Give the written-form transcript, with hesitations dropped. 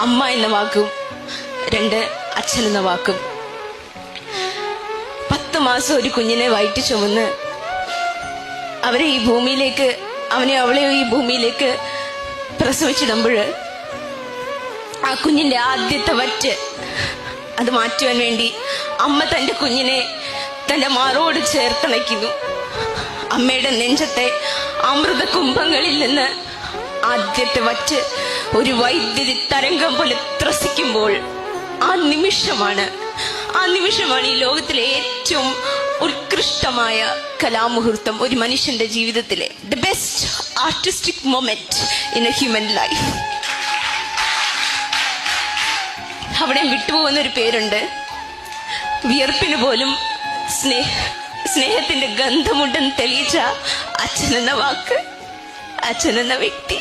അമ്മ എന്ന വാക്കും 2 അച്ഛൻ എന്ന വാക്കും. 10 മാസം ഒരു കുഞ്ഞിനെ വയറ്റി ചുമന്ന് അവളെ ഈ ഭൂമിയിലേക്ക് പ്രസവിച്ചിടുമ്പോൾ ആ കുഞ്ഞിന്റെ ആദ്യത്തെ വറ്റ് അത് മാറ്റുവാൻ വേണ്ടി അമ്മ തന്റെ കുഞ്ഞിനെ തന്റെ മാറോട് ചേർത്തണയ്ക്കുന്നു. അമ്മയുടെ നെഞ്ചത്തെ അമൃത കുംഭങ്ങളിൽ നിന്ന് ആദ്യത്തെ വറ്റ് ഒരു വൈദ്യുതി തരംഗം പോലെ ത്രസിക്കുമ്പോൾ ആ നിമിഷമാണ് ഈ ലോകത്തിലെ ഏറ്റവും ഉത്കൃഷ്ടമായ കലാമുഹൂർത്തം ഒരു മനുഷ്യന്റെ ജീവിതത്തിലെ the best artistic moment in A human life. അവിടെ വിട്ടുപോകുന്നൊരു പേരുണ്ട്. വിയർപ്പിന് പോലും സ്നേഹത്തിന്റെ ഗന്ധമുണ്ടെന്ന് തെളിയിച്ച അച്ഛനെന്ന വാക്ക്, അച്ഛനെന്ന വ്യക്തി.